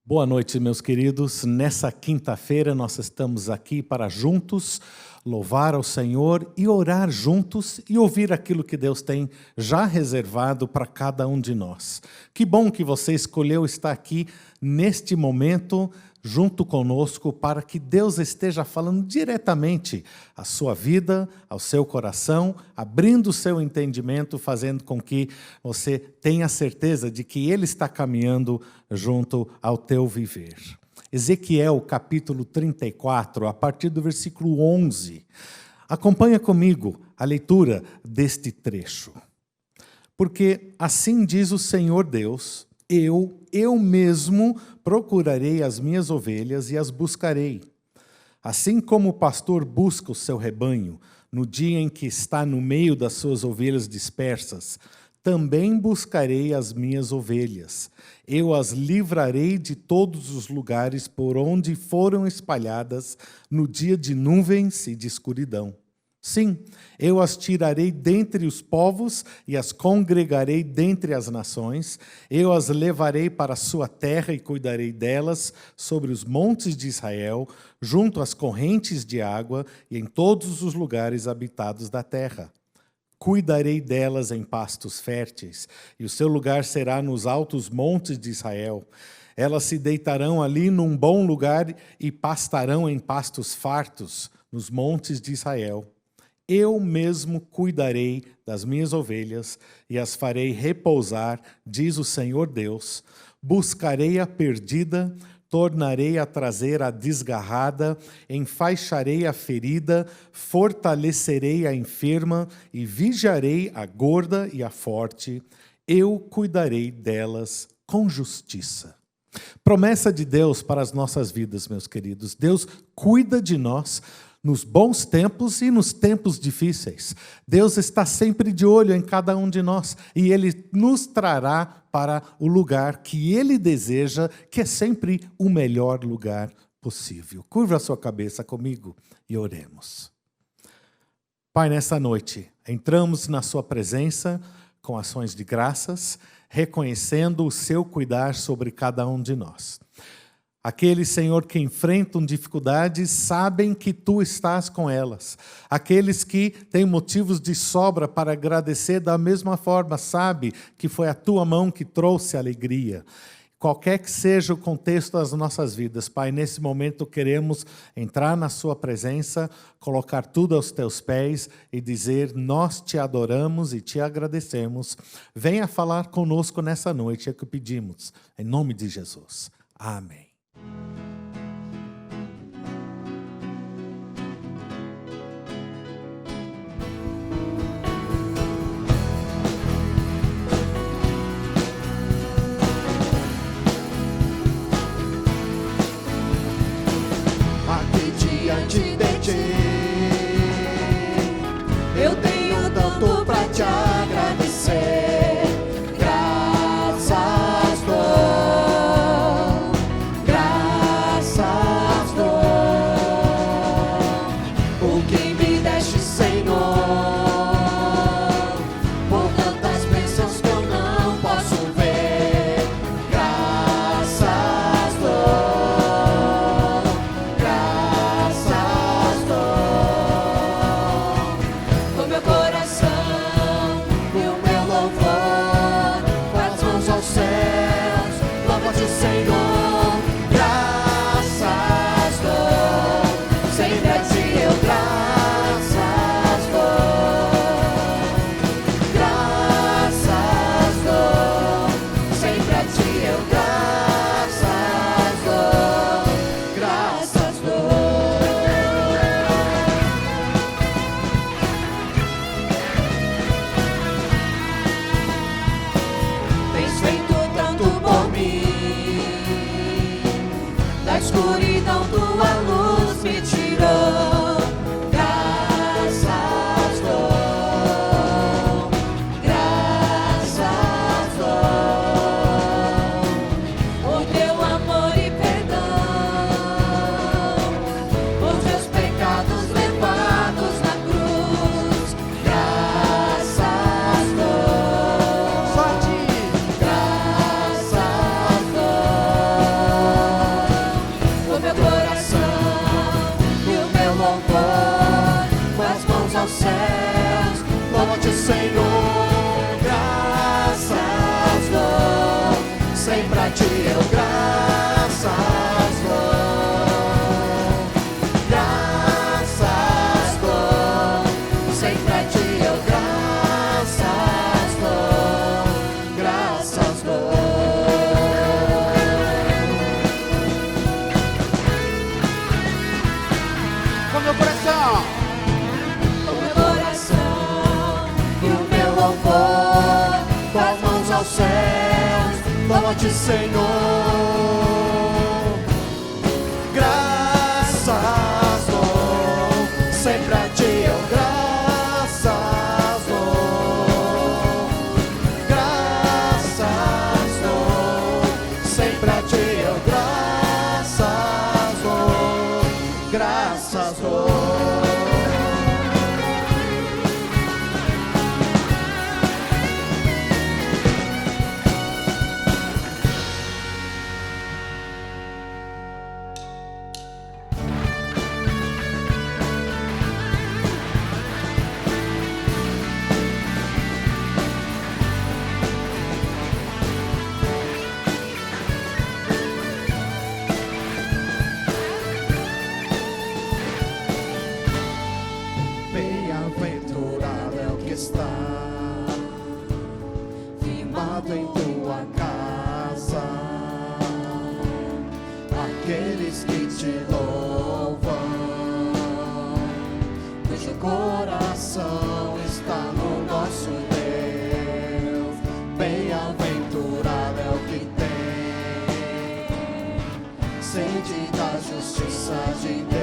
Boa noite, meus queridos. Nessa quinta-feira nós estamos aqui para juntos louvar ao Senhor e orar juntos e ouvir aquilo que Deus tem já reservado para cada um de nós. Que bom que você escolheu estar aqui neste momento junto conosco para que Deus esteja falando diretamente à sua vida, ao seu coração, abrindo o seu entendimento, fazendo com que você tenha certeza de que Ele está caminhando junto ao teu viver. Ezequiel, capítulo 34, a partir do versículo 11. Acompanha comigo a leitura deste trecho. Porque assim diz o Senhor Deus: eu mesmo procurarei as minhas ovelhas e as buscarei. Assim como o pastor busca o seu rebanho no dia em que está no meio das suas ovelhas dispersas, também buscarei as minhas ovelhas. Eu as livrarei de todos os lugares por onde foram espalhadas no dia de nuvens e de escuridão. Sim, eu as tirarei dentre os povos e as congregarei dentre as nações. Eu as levarei para a sua terra e cuidarei delas sobre os montes de Israel, junto às correntes de água e em todos os lugares habitados da terra. Cuidarei delas em pastos férteis, e o seu lugar será nos altos montes de Israel. Elas se deitarão ali num bom lugar e pastarão em pastos fartos nos montes de Israel. Eu mesmo cuidarei das minhas ovelhas e as farei repousar, diz o Senhor Deus. Buscarei a perdida, tornarei a trazer a desgarrada, enfaixarei a ferida, fortalecerei a enferma e vigiarei a gorda e a forte. Eu cuidarei delas com justiça. Promessa de Deus para as nossas vidas, meus queridos. Deus cuida de nós nos bons tempos e nos tempos difíceis. Deus está sempre de olho em cada um de nós e Ele nos trará para o lugar que Ele deseja, que é sempre o melhor lugar possível. Curva a sua cabeça comigo e oremos. Pai, nessa noite, entramos na sua presença com ações de graças, reconhecendo o seu cuidar sobre cada um de nós. Aqueles, Senhor, que enfrentam dificuldades, sabem que Tu estás com elas. Aqueles que têm motivos de sobra para agradecer, da mesma forma, sabe que foi a Tua mão que trouxe alegria. Qualquer que seja o contexto das nossas vidas, Pai, nesse momento queremos entrar na Sua presença, colocar tudo aos Teus pés e dizer: nós Te adoramos e Te agradecemos. Venha falar conosco nessa noite, é o que pedimos, em nome de Jesus. Amém. Aqui diante de Ti, eu tenho tanto pra Te agradecer. Graças dou, graças dou, o que me deste, Senhor, por tantas bênçãos que eu não posso ver. Graças dou, graças dou, do meu coração e o meu louvor, com as mãos aos céus, louva-te, Senhor. Graças dou, sempre a Ti eu graças dou. Graças dou, sempre a Ti eu graças dou. Graças dou. Tens feito tanto por mim, da escuridão Tua luz me tirou. Graças dou, graças dou, por Teu amor e perdão, por Teus pecados levados na cruz. Graças dou, só a Ti. Graças dou. louva-te, Senhor, graças dou, sempre a ti eu graças dou, graças dou, sempre a ti eu graças dou, graças dou. Com meu coração, e o meu louvor, com as mãos aos céus, louva-te, Senhor, graças dou, sempre a ti eu graças dou, graças dou, sempre a ti eu graças dou, graças dou. Bem-aventurado é o que está firmado em tua casa, aqueles que te louvam, cujo coração está no nosso Deus. Bem-aventurado é o que tem sede da justiça de Deus,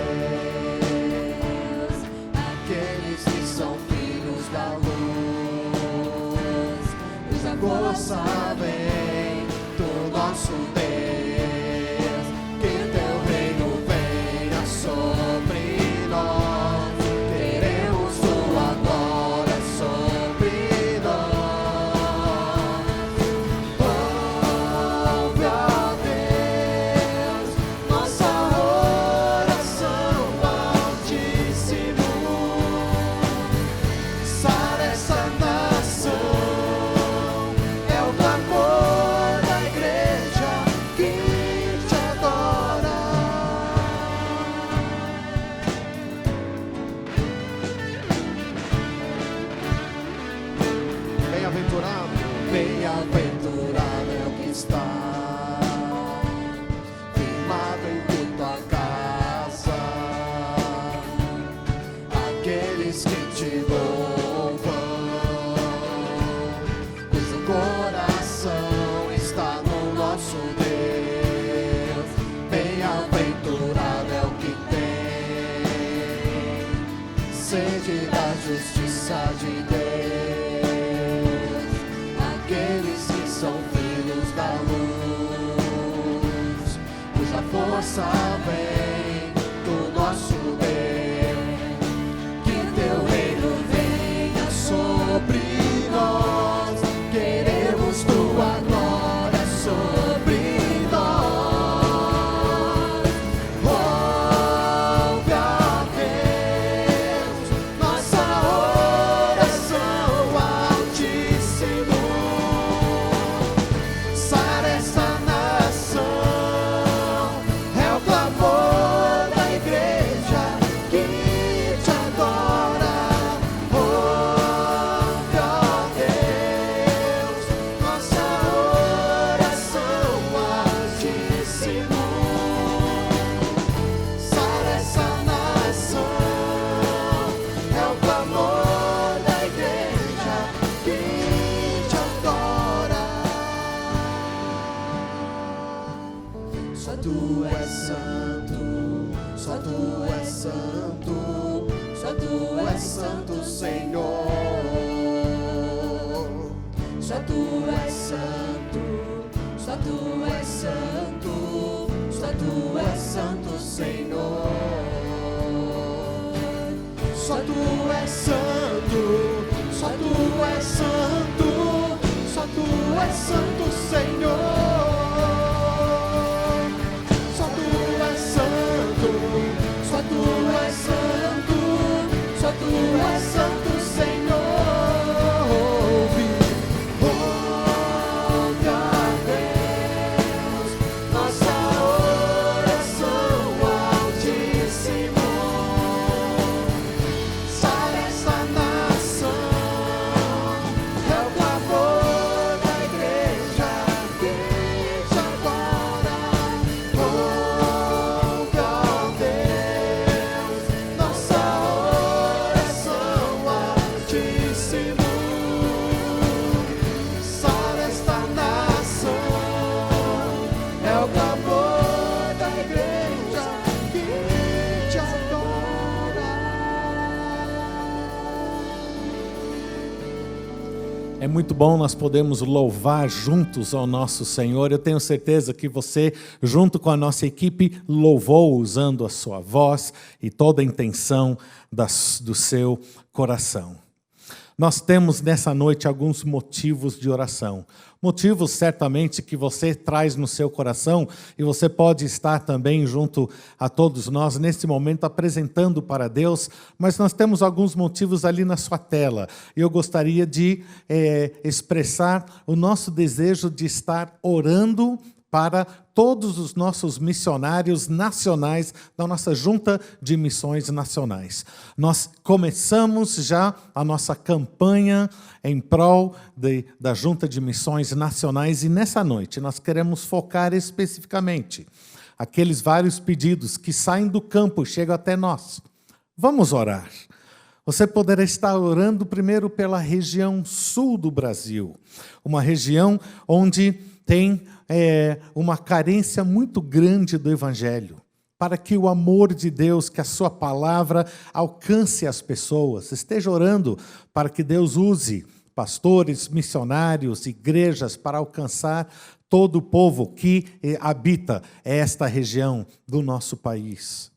aqueles que são filhos da luz, cuja força vem do nosso Deus. Que teu reino venha sobre nós, queremos tua glória sobre nós. Ouve, ó Deus, nossa oração, Altíssimo. Sara essa nação, é o clamor da igreja que te adora. Bem-aventurado, bem-aventurado é o que está firmado em tua casa, aqueles que te louvam, cujo coração está no nosso Deus. Bem-aventurado é o que tem sede da justiça de Deus, aqueles que são filhos da luz, cuja força vem do nosso Deus. Que teu reino venha sobre nós, queremos tua glória sobre nós. Ouve, ó Deus, nossa oração, Altíssimo. Sara essa nação, é o clamor da igreja que te adora. Ouve, ó Deus, nossa oração, Altíssimo. Sara essa nação, é o clamor da igreja que te adora. Só tu és santo, só tu és santo, só tu és santo, Senhor. Só tu és santo, só tu és santo, só tu és santo, Senhor. Só tu és santo, só tu és santo, só tu és santo, Senhor. Só tu és santo, só tu és santo, só tu és santo, Senhor. É muito bom nós podermos louvar juntos ao nosso Senhor. Eu tenho certeza que você, junto com a nossa equipe, louvou usando a sua voz e toda a intenção do seu coração. Nós temos nessa noite alguns motivos de oração. Motivos certamente que você traz no seu coração e você pode estar também junto a todos nós nesse momento apresentando para Deus, mas nós temos alguns motivos ali na sua tela. E eu gostaria de expressar o nosso desejo de estar orando para todos os nossos missionários nacionais da nossa Junta de Missões Nacionais. Nós começamos já a nossa campanha em prol da Junta de Missões Nacionais e nessa noite nós queremos focar especificamente aqueles vários pedidos que saem do campo e chegam até nós. Vamos orar. Você poderá estar orando primeiro pela região sul do Brasil, uma região onde tem uma carência muito grande do Evangelho, para que o amor de Deus, que a sua palavra alcance as pessoas. Esteja orando para que Deus use pastores, missionários, igrejas para alcançar todo o povo que habita esta região do nosso país.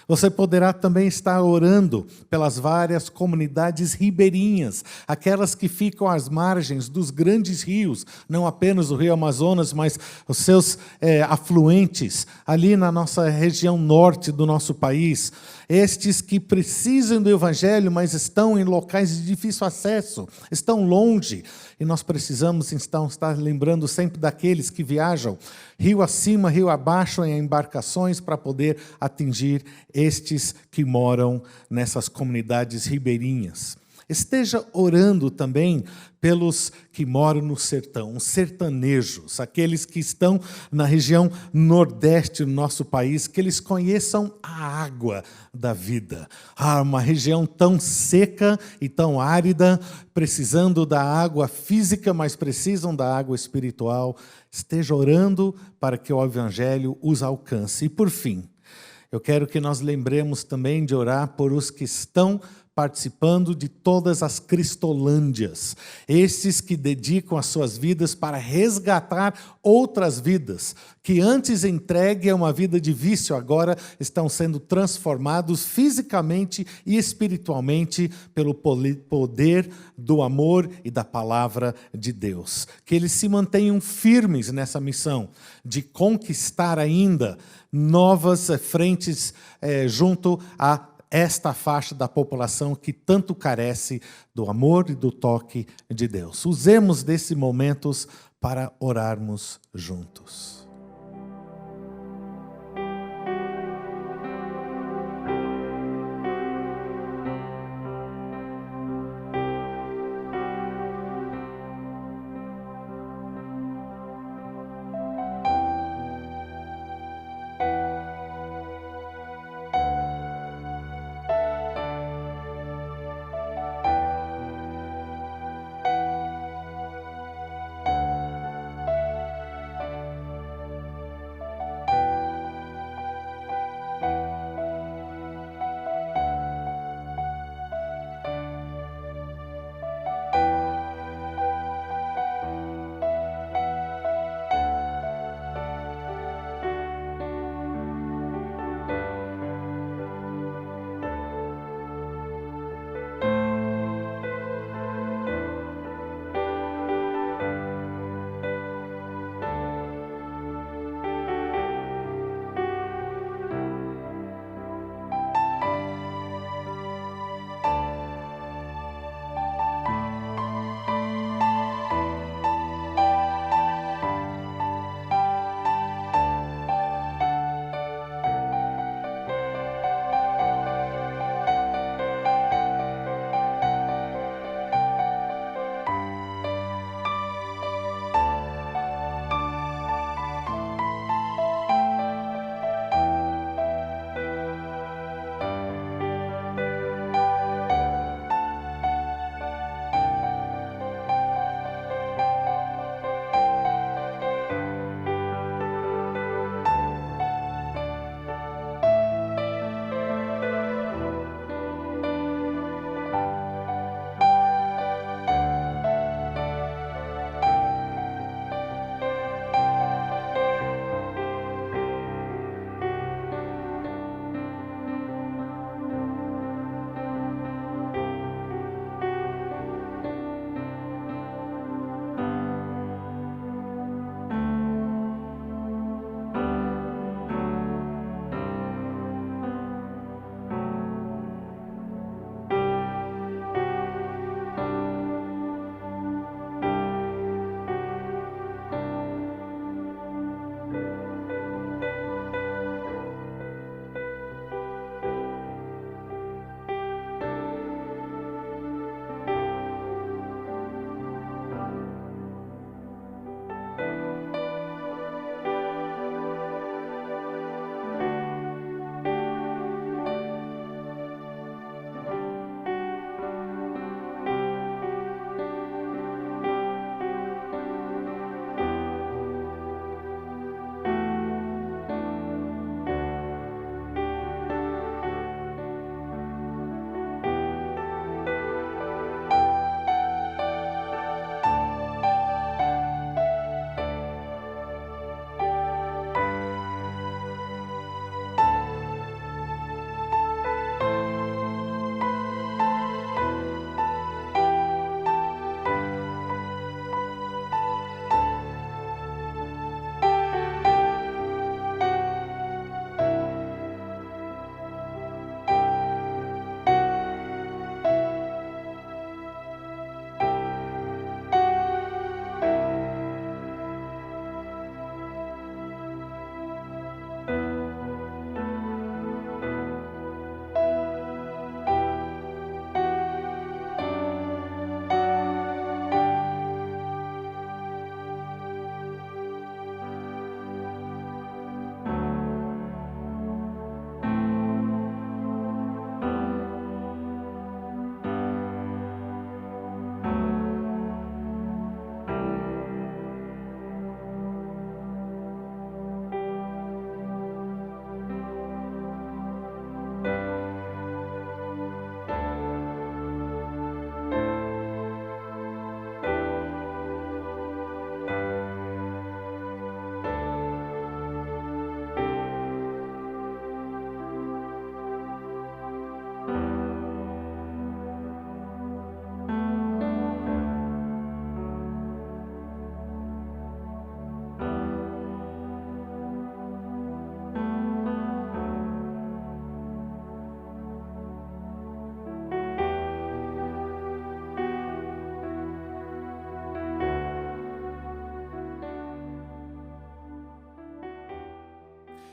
Você poderá também estar orando pelas várias comunidades ribeirinhas, aquelas que ficam às margens dos grandes rios, não apenas o Rio Amazonas, mas os seus afluentes, ali na nossa região norte do nosso país. Estes que precisam do Evangelho, mas estão em locais de difícil acesso, estão longe. E nós precisamos, então, estar lembrando sempre daqueles que viajam rio acima, rio abaixo, em embarcações, para poder atingir estes que moram nessas comunidades ribeirinhas. Esteja orando também pelos que moram no sertão, os sertanejos, aqueles que estão na região nordeste do nosso país, que eles conheçam a água da vida. Uma região tão seca e tão árida, precisando da água física, mas precisam da água espiritual. Esteja orando para que o Evangelho os alcance. E por fim, eu quero que nós lembremos também de orar por os que estão participando de todas as cristolândias, esses que dedicam as suas vidas para resgatar outras vidas, que antes entregue a uma vida de vício, agora estão sendo transformados fisicamente e espiritualmente pelo poder do amor e da palavra de Deus. Que eles se mantenham firmes nessa missão de conquistar ainda novas frentes junto a esta faixa da população que tanto carece do amor e do toque de Deus. Usemos desses momentos para orarmos juntos.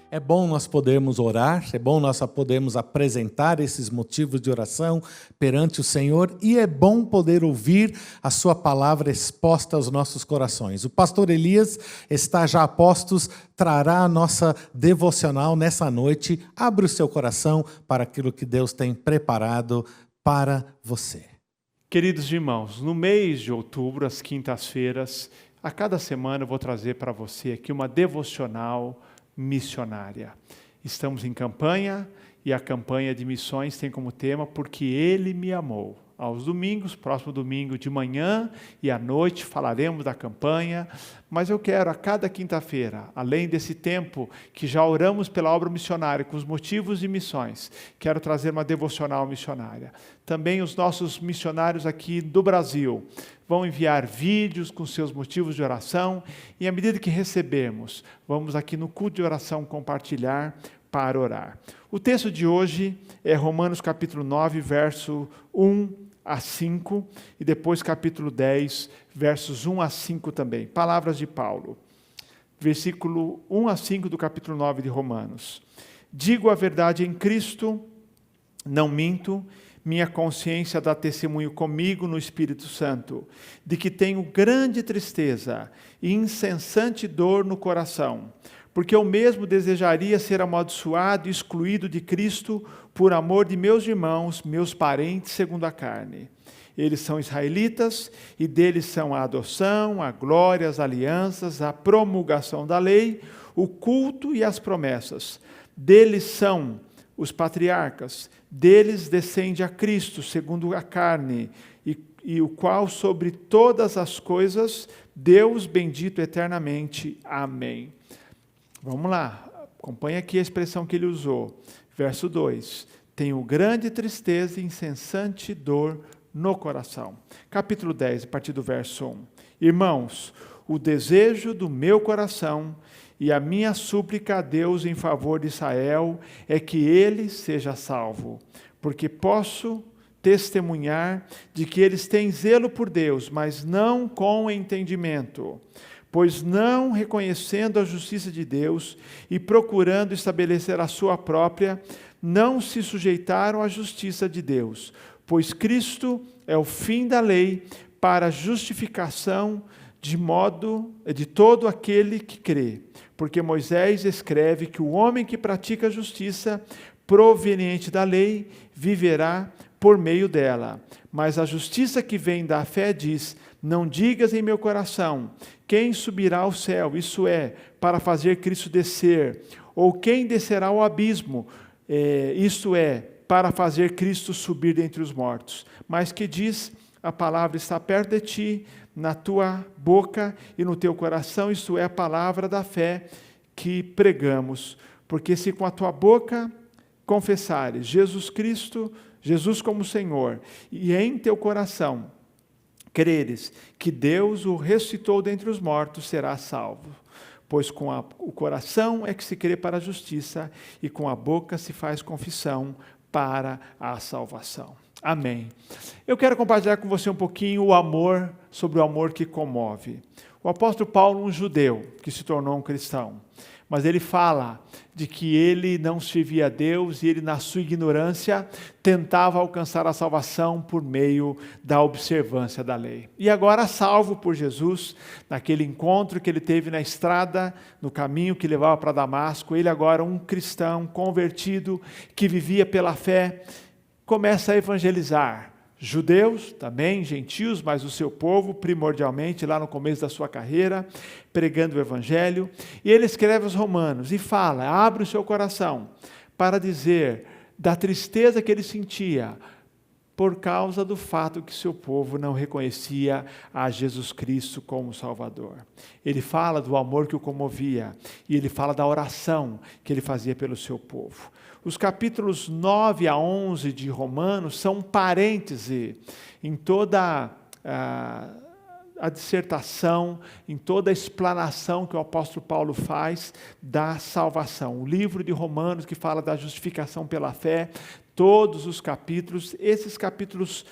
É bom nós podermos orar, é bom nós podermos apresentar esses motivos de oração perante o Senhor e é bom poder ouvir a sua palavra exposta aos nossos corações. O pastor Elias está já a postos, trará a nossa devocional nessa noite. Abre o seu coração para aquilo que Deus tem preparado para você. Queridos irmãos, no mês de outubro, às quintas-feiras, a cada semana eu vou trazer para você aqui uma devocional missionária. Estamos em campanha e a campanha de missões tem como tema Porque Ele me amou. Aos domingos, próximo domingo de manhã e à noite falaremos da campanha, mas eu quero a cada quinta-feira, além desse tempo que já oramos pela obra missionária com os motivos de missões, quero trazer uma devocional missionária. Também os nossos missionários aqui do Brasil vão enviar vídeos com seus motivos de oração e à medida que recebermos, vamos aqui no culto de oração compartilhar para orar. O texto de hoje é Romanos capítulo 9, verso 1 a 5, e depois capítulo 10, versos 1 a 5 também. Palavras de Paulo. Versículo 1 a 5 do capítulo 9 de Romanos. Digo a verdade em Cristo, não minto, minha consciência dá testemunho comigo no Espírito Santo, de que tenho grande tristeza e incessante dor no coração, porque eu mesmo desejaria ser amaldiçoado e excluído de Cristo por amor de meus irmãos, meus parentes segundo a carne. Eles são israelitas e deles são a adoção, a glória, as alianças, a promulgação da lei, o culto e as promessas. Deles são os patriarcas, deles descende a Cristo segundo a carne, e o qual sobre todas as coisas, Deus bendito eternamente. Amém. Vamos lá, acompanha aqui a expressão que ele usou. Verso 2, tenho grande tristeza e incessante dor no coração. Capítulo 10, a partir do verso 1. Irmãos, o desejo do meu coração e a minha súplica a Deus em favor de Israel é que ele seja salvo, porque posso testemunhar de que eles têm zelo por Deus, mas não com entendimento. Pois não reconhecendo a justiça de Deus e procurando estabelecer a sua própria, não se sujeitaram à justiça de Deus, pois Cristo é o fim da lei para a justificação de todo aquele que crê. Porque Moisés escreve que o homem que pratica a justiça proveniente da lei viverá por meio dela. Mas a justiça que vem da fé diz: não digas em meu coração, quem subirá ao céu, isso é, para fazer Cristo descer, ou quem descerá ao abismo, isto é, para fazer Cristo subir dentre os mortos. Mas que diz, a palavra está perto de ti, na tua boca e no teu coração, isto é, a palavra da fé que pregamos. Porque se com a tua boca confessares Jesus como Senhor, e em teu coração creres que Deus o ressuscitou dentre os mortos, serás salvo. Pois com o coração é que se crê para a justiça, e com a boca se faz confissão para a salvação. Amém. Eu quero compartilhar com você um pouquinho sobre o amor que comove. O apóstolo Paulo, um judeu que se tornou um cristão, mas ele fala de que ele não servia a Deus e ele, na sua ignorância, tentava alcançar a salvação por meio da observância da lei. E agora, salvo por Jesus, naquele encontro que ele teve na estrada, no caminho que levava para Damasco, ele agora, um cristão convertido, que vivia pela fé, começa a evangelizar. Judeus, também gentios, mas o seu povo, primordialmente, lá no começo da sua carreira, pregando o Evangelho. E ele escreve aos Romanos e fala, abre o seu coração para dizer da tristeza que ele sentia por causa do fato que seu povo não reconhecia a Jesus Cristo como Salvador. Ele fala do amor que o comovia e ele fala da oração que ele fazia pelo seu povo. Os capítulos 9 a 11 de Romanos são um parêntese em toda a dissertação, em toda a explanação que o apóstolo Paulo faz da salvação. O livro de Romanos, que fala da justificação pela fé, todos os capítulos, esses capítulos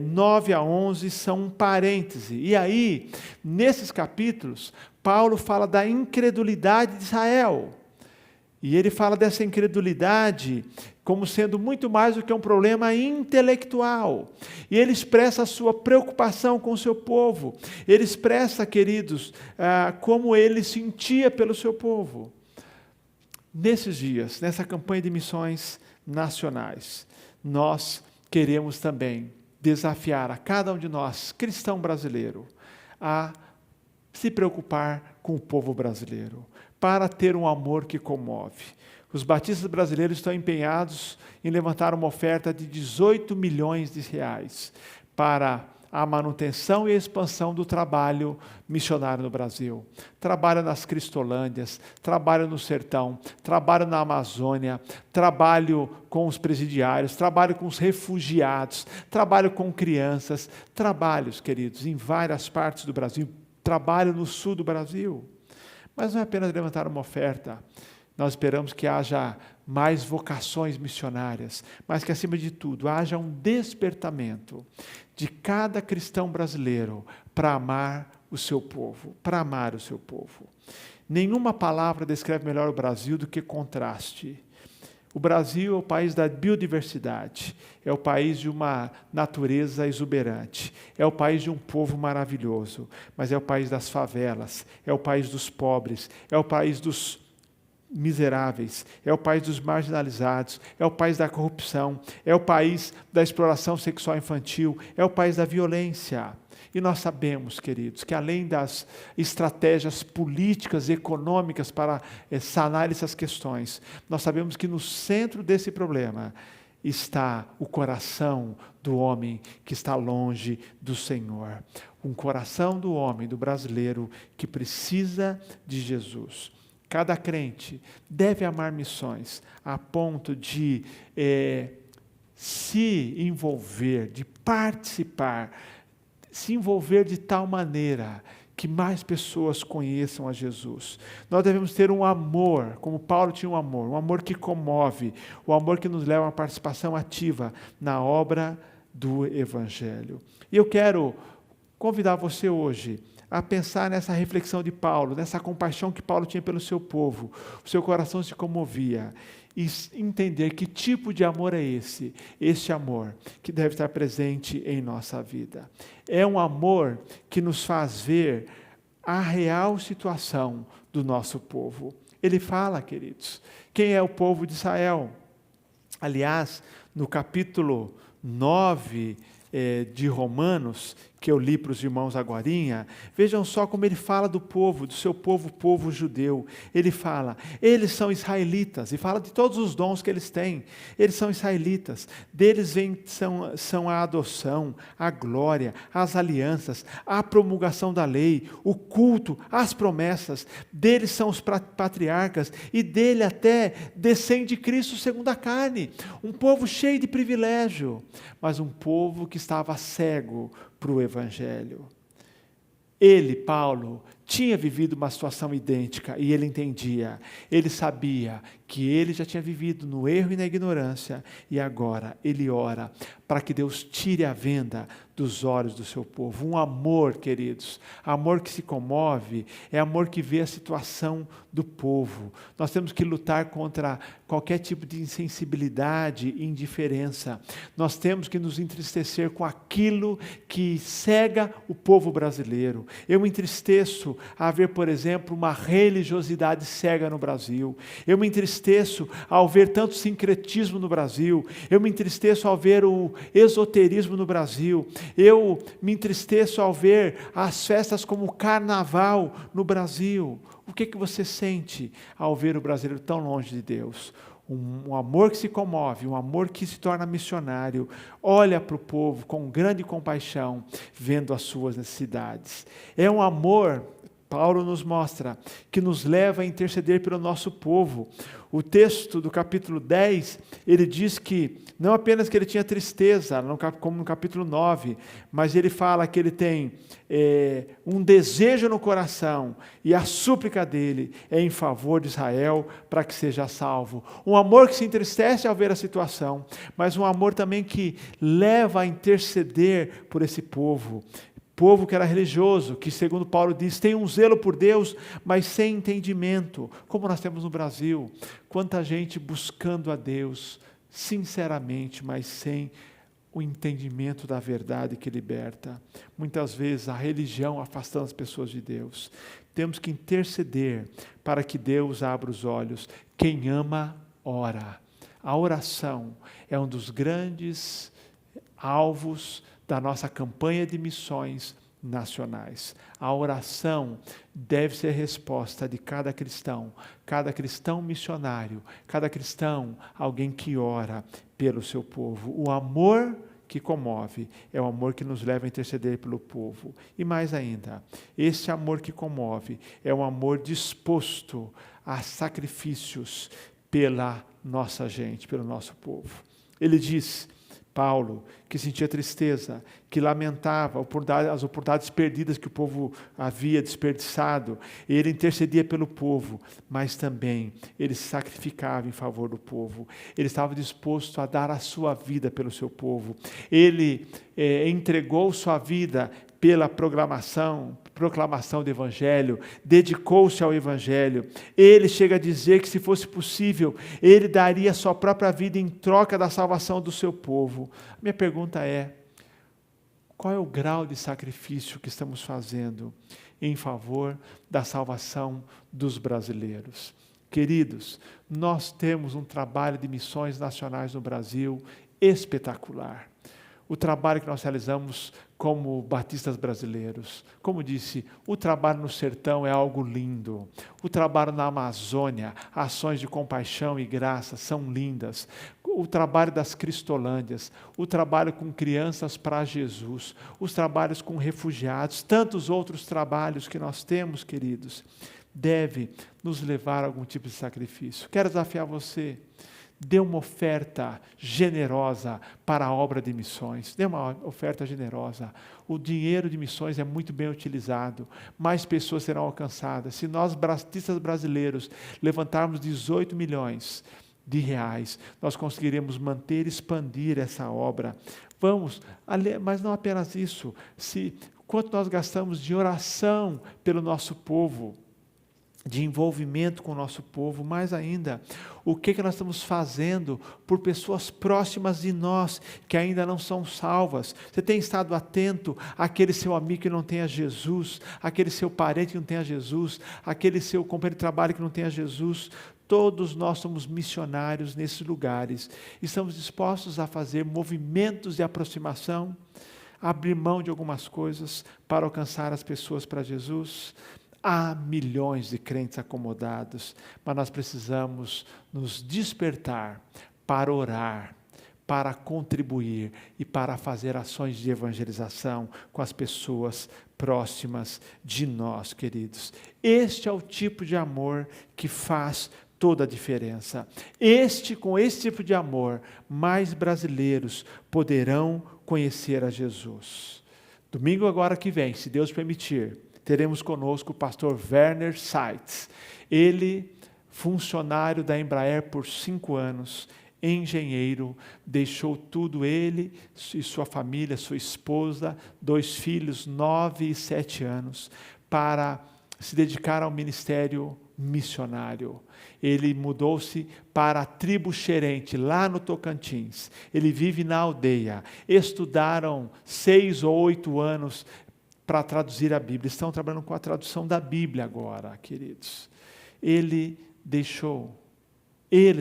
9 a 11 são um parêntese. E aí, nesses capítulos, Paulo fala da incredulidade de Israel. E ele fala dessa incredulidade como sendo muito mais do que um problema intelectual. E ele expressa a sua preocupação com o seu povo. Ele expressa, queridos, como ele sentia pelo seu povo. Nesses dias, nessa campanha de missões nacionais, nós queremos também desafiar a cada um de nós, cristão brasileiro, a se preocupar com o povo brasileiro, para ter um amor que comove. Os batistas brasileiros estão empenhados em levantar uma oferta de 18 milhões de reais para a manutenção e a expansão do trabalho missionário no Brasil. Trabalho nas Cristolândias, trabalho no sertão, trabalho na Amazônia, trabalho com os presidiários, trabalho com os refugiados, trabalho com crianças, trabalhos, queridos, em várias partes do Brasil, trabalho no sul do Brasil. Mas não é apenas levantar uma oferta. Nós esperamos que haja mais vocações missionárias, mas que, acima de tudo, haja um despertamento de cada cristão brasileiro para amar o seu povo, para amar o seu povo. Nenhuma palavra descreve melhor o Brasil do que contraste. O Brasil é o país da biodiversidade, é o país de uma natureza exuberante, é o país de um povo maravilhoso, mas é o país das favelas, é o país dos pobres, é o país dos miseráveis, é o país dos marginalizados, é o país da corrupção, é o país da exploração sexual infantil, é o país da violência. E nós sabemos, queridos, que além das estratégias políticas e econômicas para sanar essas questões, nós sabemos que no centro desse problema está o coração do homem que está longe do Senhor. Um coração do homem, do brasileiro, que precisa de Jesus. Cada crente deve amar missões a ponto de se envolver, de participar, se envolver de tal maneira que mais pessoas conheçam a Jesus. Nós devemos ter um amor, como Paulo tinha um amor que comove, um amor que nos leva a uma participação ativa na obra do Evangelho. E eu quero convidar você hoje a pensar nessa reflexão de Paulo, nessa compaixão que Paulo tinha pelo seu povo. O seu coração se comovia. E entender que tipo de amor é esse amor que deve estar presente em nossa vida. É um amor que nos faz ver a real situação do nosso povo. Ele fala, queridos, quem é o povo de Israel? Aliás, no capítulo 9 de Romanos, que eu li para os irmãos agorinha, vejam só como ele fala do povo, do seu povo, povo judeu. Ele fala, eles são israelitas, e fala de todos os dons que eles têm. Eles são israelitas, deles são a adoção, a glória, as alianças, a promulgação da lei, o culto, as promessas. Deles são os patriarcas, e dele até descende Cristo segundo a carne. Um povo cheio de privilégio, mas um povo que estava cego para o Evangelho. Ele, Paulo, tinha vivido uma situação idêntica e ele entendia, ele sabia que ele já tinha vivido no erro e na ignorância e agora ele ora para que Deus tire a venda dos olhos do seu povo. Um amor, queridos, amor que se comove, é amor que vê a situação do povo. Nós temos que lutar contra qualquer tipo de insensibilidade e indiferença. Nós temos que nos entristecer com aquilo que cega o povo brasileiro. Eu me entristeço a ver, por exemplo, uma religiosidade cega no Brasil. Eu me entristeço ao ver tanto sincretismo no Brasil. Eu me entristeço ao ver o esoterismo no Brasil. Eu me entristeço ao ver as festas como o carnaval no Brasil. O que você sente ao ver o brasileiro tão longe de Deus? Um amor que se comove, um amor que se torna missionário, olha para o povo com grande compaixão, vendo as suas necessidades. É um amor, Paulo nos mostra, que nos leva a interceder pelo nosso povo. O texto do capítulo 10, ele diz que, não apenas que ele tinha tristeza, como no capítulo 9, mas ele fala que ele tem um desejo no coração, e a súplica dele é em favor de Israel, para que seja salvo. Um amor que se entristece ao ver a situação, mas um amor também que leva a interceder por esse povo, Povo que era religioso, que segundo Paulo diz, tem um zelo por Deus, mas sem entendimento, como nós temos no Brasil. Quanta gente buscando a Deus, sinceramente, mas sem o entendimento da verdade que liberta. Muitas vezes a religião afastando as pessoas de Deus. Temos que interceder para que Deus abra os olhos. Quem ama, ora. A oração é um dos grandes alvos da nossa campanha de missões nacionais. A oração deve ser resposta de cada cristão missionário, cada cristão, alguém que ora pelo seu povo. O amor que comove é o amor que nos leva a interceder pelo povo. E mais ainda, esse amor que comove é um amor disposto a sacrifícios pela nossa gente, pelo nosso povo. Ele diz, Paulo, que sentia tristeza, que lamentava as oportunidades perdidas que o povo havia desperdiçado. Ele intercedia pelo povo, mas também ele se sacrificava em favor do povo. Ele estava disposto a dar a sua vida pelo seu povo. Ele entregou sua vida pela proclamação do Evangelho, dedicou-se ao Evangelho. Ele chega a dizer que, se fosse possível, ele daria a sua própria vida em troca da salvação do seu povo. Minha pergunta é, qual é o grau de sacrifício que estamos fazendo em favor da salvação dos brasileiros? Queridos, nós temos um trabalho de missões nacionais no Brasil espetacular. O trabalho que nós realizamos como batistas brasileiros. Como disse, o trabalho no sertão é algo lindo. O trabalho na Amazônia, ações de compaixão e graça são lindas. O trabalho das Cristolândias, o trabalho com crianças para Jesus, os trabalhos com refugiados, tantos outros trabalhos que nós temos, queridos, deve nos levar a algum tipo de sacrifício. Quero desafiar você. Dê uma oferta generosa para a obra de missões. Dê uma oferta generosa. O dinheiro de missões é muito bem utilizado. Mais pessoas serão alcançadas. Se nós, batistas brasileiros, levantarmos 18 milhões de reais, nós conseguiremos manter e expandir essa obra. Vamos, mas não apenas isso. Quanto nós gastamos de oração pelo nosso povo, de envolvimento com o nosso povo, mais ainda, o que nós estamos fazendo por pessoas próximas de nós, que ainda não são salvas. Você tem estado atento àquele seu amigo que não tem a Jesus, aquele seu parente que não tem a Jesus, aquele seu companheiro de trabalho que não tem a Jesus. Todos nós somos missionários nesses lugares. Estamos dispostos a fazer movimentos de aproximação, abrir mão de algumas coisas para alcançar as pessoas para Jesus. Há milhões de crentes acomodados, mas nós precisamos nos despertar para orar, para contribuir e para fazer ações de evangelização com as pessoas próximas de nós, queridos. Este é o tipo de amor que faz toda a diferença. Com esse tipo de amor, mais brasileiros poderão conhecer a Jesus. Domingo agora que vem, se Deus permitir, teremos conosco o pastor Werner Seitz. Ele, funcionário da Embraer por 5 anos, engenheiro, deixou tudo, ele e sua família, sua esposa, 2 filhos, 9 e 7 anos, para se dedicar ao ministério missionário. Ele mudou-se para a tribo Xerente, lá no Tocantins. Ele vive na aldeia. Estudaram 6 ou 8 anos para traduzir a Bíblia. Estão trabalhando com a tradução da Bíblia agora, queridos. Eles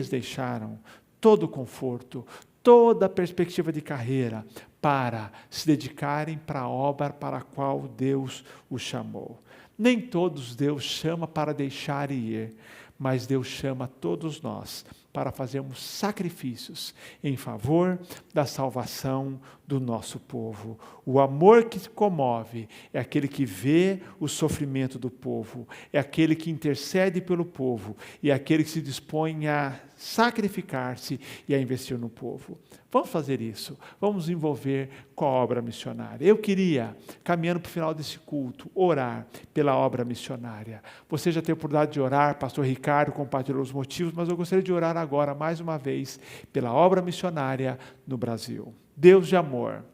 deixaram todo o conforto, toda a perspectiva de carreira para se dedicarem para a obra para a qual Deus os chamou. Nem todos Deus chama para deixar e ir, mas Deus chama todos nós para fazermos sacrifícios em favor da salvação do nosso povo. O amor que se comove é aquele que vê o sofrimento do povo, é aquele que intercede pelo povo, e é aquele que se dispõe a sacrificar-se e a investir no povo. Vamos fazer isso, vamos nos envolver com a obra missionária. Eu queria, caminhando para o final desse culto, orar pela obra missionária. Você já teve a oportunidade de orar, pastor Ricardo compartilhou os motivos, mas eu gostaria de orar agora, mais uma vez, pela obra missionária no Brasil. Deus de amor,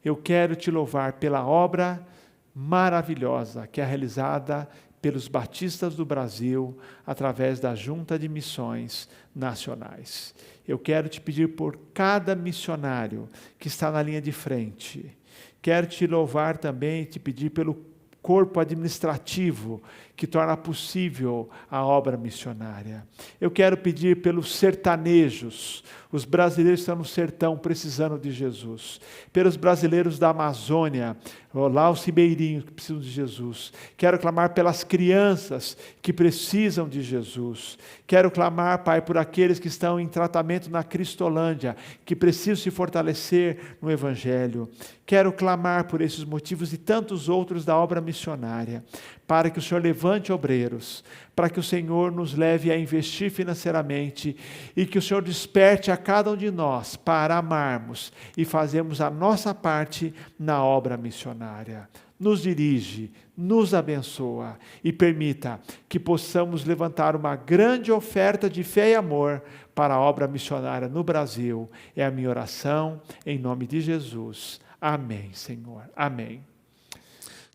Eu quero te louvar pela obra maravilhosa que é realizada pelos batistas do Brasil através da Junta de Missões Nacionais. Eu quero te pedir por cada missionário que está na linha de frente. Quero te louvar também e te pedir pelo corpo administrativo que torna possível a obra missionária. Eu quero pedir pelos sertanejos, os brasileiros que estão no sertão precisando de Jesus, pelos brasileiros da Amazônia, lá os ribeirinhos que precisam de Jesus. Quero clamar pelas crianças que precisam de Jesus. Quero clamar, Pai, por aqueles que estão em tratamento na Cristolândia, que precisam se fortalecer no Evangelho. Quero clamar por esses motivos e tantos outros da obra missionária, para que o Senhor levante obreiros, para que o Senhor nos leve a investir financeiramente e que o Senhor desperte a cada um de nós para amarmos e fazermos a nossa parte na obra missionária. Nos dirige, nos abençoa e permita que possamos levantar uma grande oferta de fé e amor para a obra missionária no Brasil. É a minha oração, em nome de Jesus. Amém, Senhor. Amém.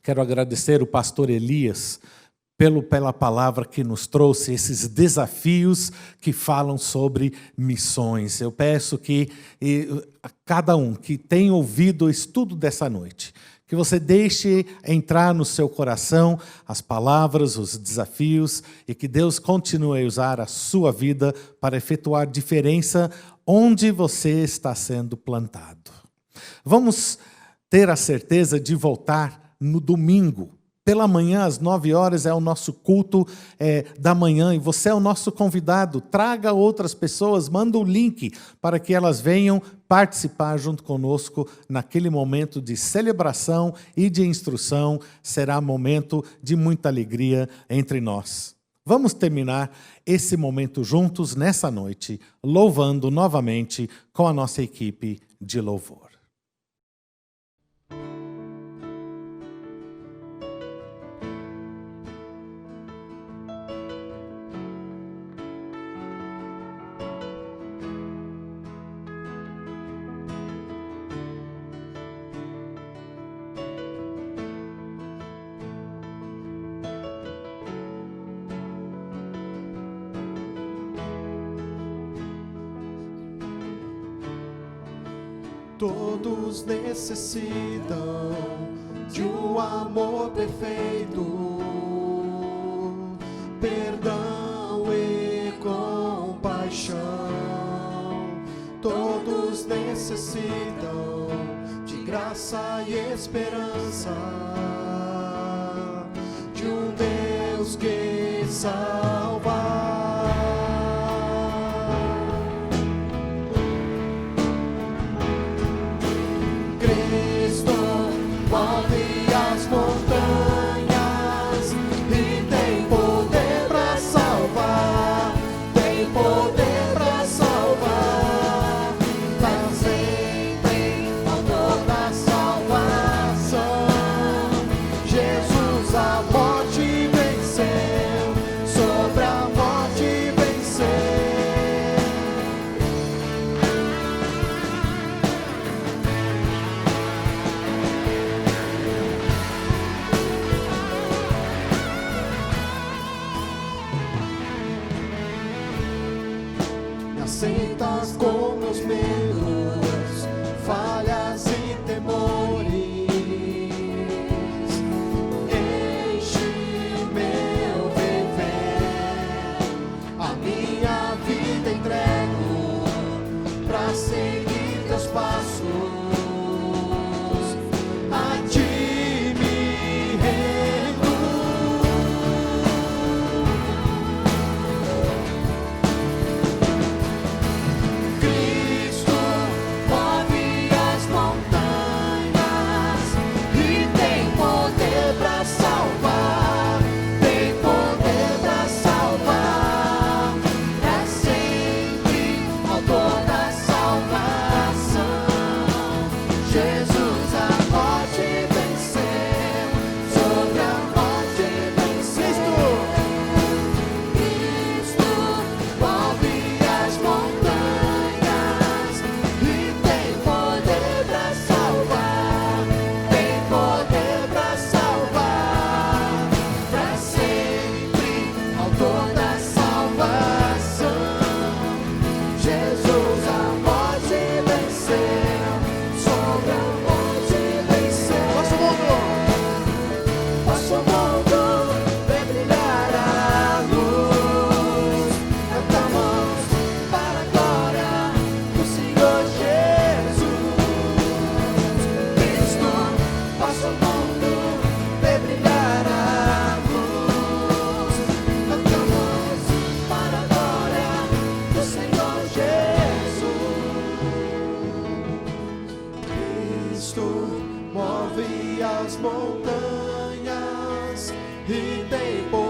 Quero agradecer o pastor Elias pela palavra que nos trouxe, esses desafios que falam sobre missões. Eu peço que a cada um que tem ouvido o estudo dessa noite, que você deixe entrar no seu coração as palavras, os desafios, e que Deus continue a usar a sua vida para efetuar diferença onde você está sendo plantado. Vamos ter a certeza de voltar no domingo. Pela manhã, às 9 horas, é o nosso culto da manhã, e você é o nosso convidado. Traga outras pessoas, manda o link para que elas venham participar junto conosco naquele momento de celebração e de instrução. Será momento de muita alegria entre nós. Vamos terminar esse momento juntos nessa noite, louvando novamente com a nossa equipe de louvor. Todos necessitam de um amor perfeito, perdão e compaixão. Todos necessitam de graça e esperança, de um Deus que salva. Aceitas com meus medos, falhas e temores. Enche meu viver, a minha vida entrego pra seguir teus passos. A ti me rendo. mundo vê brilhar a luz. Cantamos para a glória do Senhor Jesus. Cristo move as montanhas e tem poder